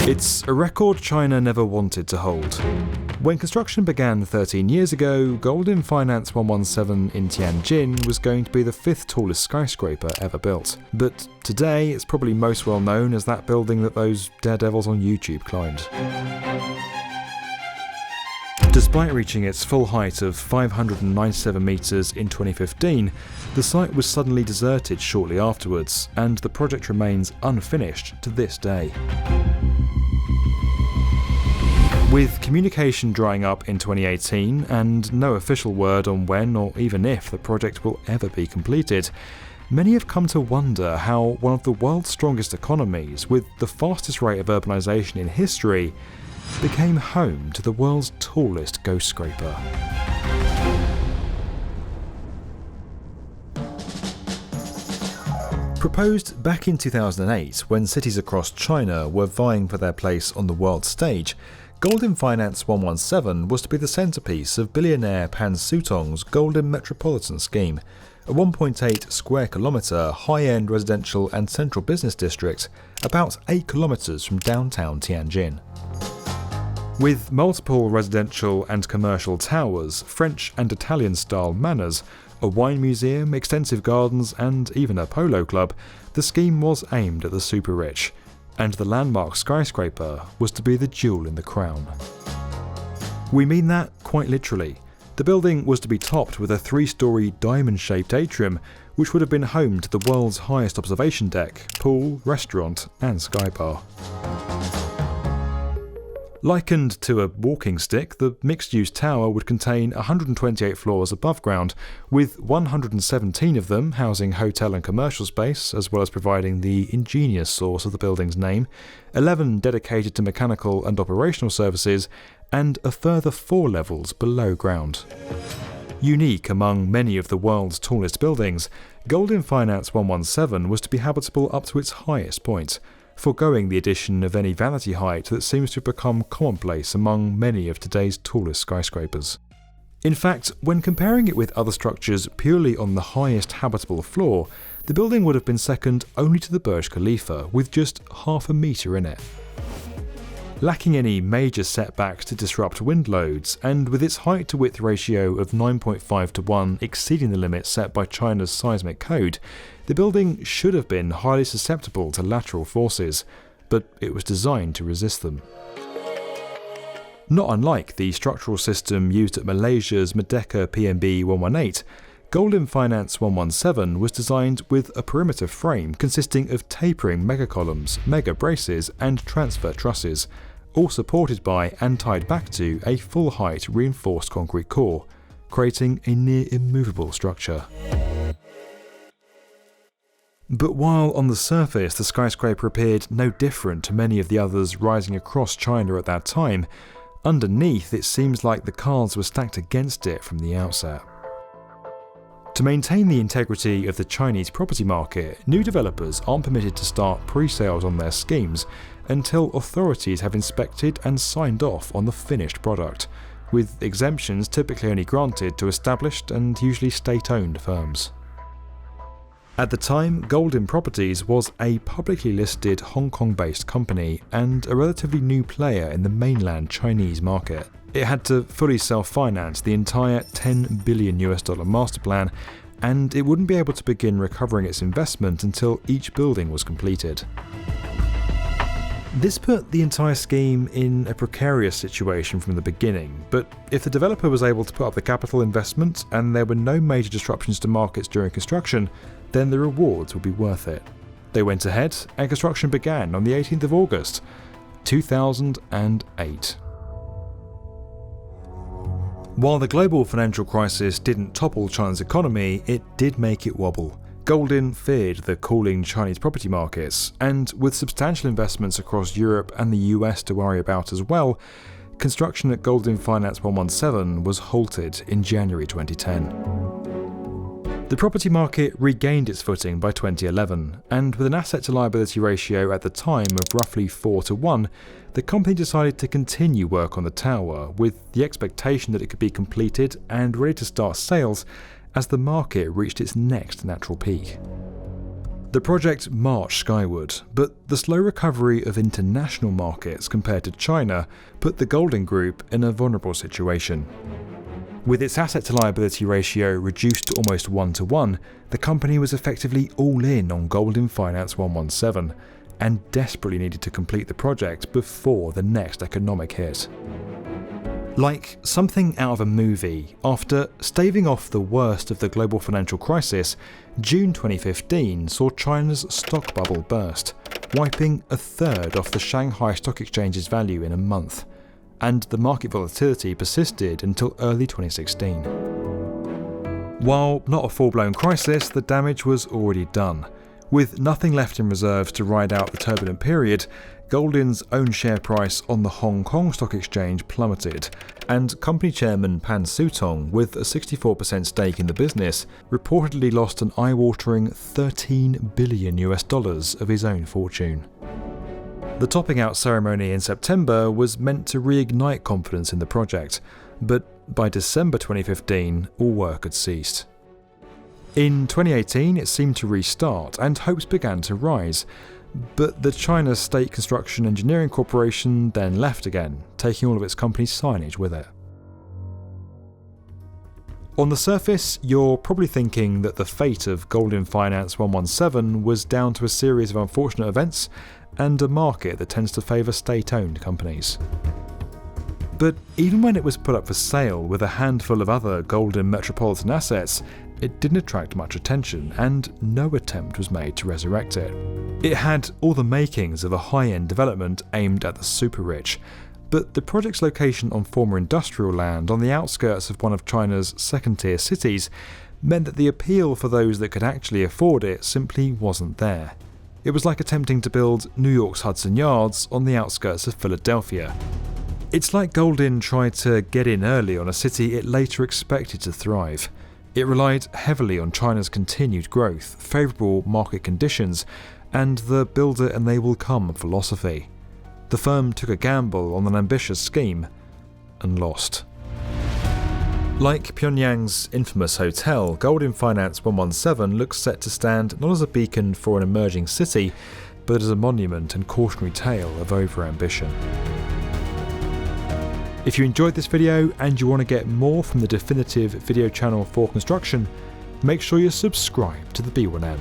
It's a record China never wanted to hold. When construction began 13 years ago, Goldin Finance 117 in Tianjin was going to be the 5th tallest skyscraper ever built. But today, it's probably most well known as that building that those daredevils on YouTube climbed. Despite reaching its full height of 597 metres in 2015, the site was suddenly deserted shortly afterwards, and the project remains unfinished to this day. With communication drying up in 2018 and no official word on when or even if the project will ever be completed, many have come to wonder how one of the world's strongest economies, with the fastest rate of urbanisation in history, became home to the world's tallest ghost scraper. Proposed back in 2008, when cities across China were vying for their place on the world stage, Goldin Finance 117 was to be the centrepiece of billionaire Pan Sutong's Goldin Metropolitan Scheme, a 1.8 square kilometre high-end residential and central business district about 8 kilometres from downtown Tianjin. With multiple residential and commercial towers, French and Italian-style manors, a wine museum, extensive gardens and even a polo club, the scheme was aimed at the super-rich, and the landmark skyscraper was to be the jewel in the crown. We mean that quite literally. The building was to be topped with a 3-storey diamond-shaped atrium, which would have been home to the world's highest observation deck, pool, restaurant and sky bar. Likened to a walking stick, the mixed-use tower would contain 128 floors above ground, with 117 of them housing hotel and commercial space, as well as providing the ingenious source of the building's name, 11 dedicated to mechanical and operational services, and a further 4 levels below ground. Unique among many of the world's tallest buildings, Goldin Finance 117 was to be habitable up to its highest point, foregoing the addition of any vanity height that seems to have become commonplace among many of today's tallest skyscrapers. In fact, when comparing it with other structures purely on the highest habitable floor, the building would have been second only to the Burj Khalifa, with just half a metre in it. Lacking any major setbacks to disrupt wind loads, and with its height-to-width ratio of 9.5 to 1 exceeding the limit set by China's seismic code, the building should have been highly susceptible to lateral forces, but it was designed to resist them. Not unlike the structural system used at Malaysia's Merdeka PMB 118, Goldin Finance 117 was designed with a perimeter frame consisting of tapering megacolumns, mega braces and transfer trusses, all supported by and tied back to a full-height reinforced concrete core, creating a near immovable structure. But while on the surface the skyscraper appeared no different to many of the others rising across China at that time, underneath it seems like the cards were stacked against it from the outset. To maintain the integrity of the Chinese property market, new developers aren't permitted to start pre-sales on their schemes until authorities have inspected and signed off on the finished product, with exemptions typically only granted to established and usually state-owned firms. At the time, Goldin Properties was a publicly listed Hong Kong-based company and a relatively new player in the mainland Chinese market. It had to fully self-finance the entire $10 billion master plan, and it wouldn't be able to begin recovering its investment until each building was completed. This put the entire scheme in a precarious situation from the beginning, but if the developer was able to put up the capital investment and there were no major disruptions to markets during construction, then the rewards would be worth it. They went ahead and construction began on the 18th of August, 2008. While the global financial crisis didn't topple China's economy, it did make it wobble. Goldin feared the cooling Chinese property markets, and with substantial investments across Europe and the US to worry about as well, construction at Goldin Finance 117 was halted in January 2010. The property market regained its footing by 2011, and with an asset-to-liability ratio at the time of roughly 4 to 1, the company decided to continue work on the tower, with the expectation that it could be completed and ready to start sales as the market reached its next natural peak. The project marched skyward, but the slow recovery of international markets compared to China put the Goldin Group in a vulnerable situation. With its asset-to-liability ratio reduced to almost 1-to-1, the company was effectively all in on Goldin Finance 117, and desperately needed to complete the project before the next economic hit. Like something out of a movie, after staving off the worst of the global financial crisis, June 2015 saw China's stock bubble burst, wiping a third off the Shanghai Stock Exchange's value in a month, and the market volatility persisted until early 2016. While not a full-blown crisis, the damage was already done. With nothing left in reserve to ride out the turbulent period, Goldin's own share price on the Hong Kong Stock Exchange plummeted, and company chairman Pan Sutong, with a 64% stake in the business, reportedly lost an eye-watering $13 billion of his own fortune. The topping out ceremony in September was meant to reignite confidence in the project, but by December 2015, all work had ceased. In 2018, it seemed to restart, and hopes began to rise. But the China State Construction Engineering Corporation then left again, taking all of its company's signage with it. On the surface, you're probably thinking that the fate of Goldin Finance 117 was down to a series of unfortunate events and a market that tends to favour state-owned companies. But even when it was put up for sale with a handful of other Goldin metropolitan assets, it didn't attract much attention, and no attempt was made to resurrect it. It had all the makings of a high-end development aimed at the super-rich, but the project's location on former industrial land on the outskirts of one of China's second-tier cities meant that the appeal for those that could actually afford it simply wasn't there. It was like attempting to build New York's Hudson Yards on the outskirts of Philadelphia. It's like Goldin tried to get in early on a city it later expected to thrive. It relied heavily on China's continued growth, favourable market conditions, and the builder and they will come philosophy. The firm took a gamble on an ambitious scheme and lost. Like Pyongyang's infamous hotel, Goldin Finance 117 looks set to stand not as a beacon for an emerging city, but as a monument and cautionary tale of overambition. If you enjoyed this video and you want to get more from the definitive video channel for construction, make sure you subscribe to the B1M.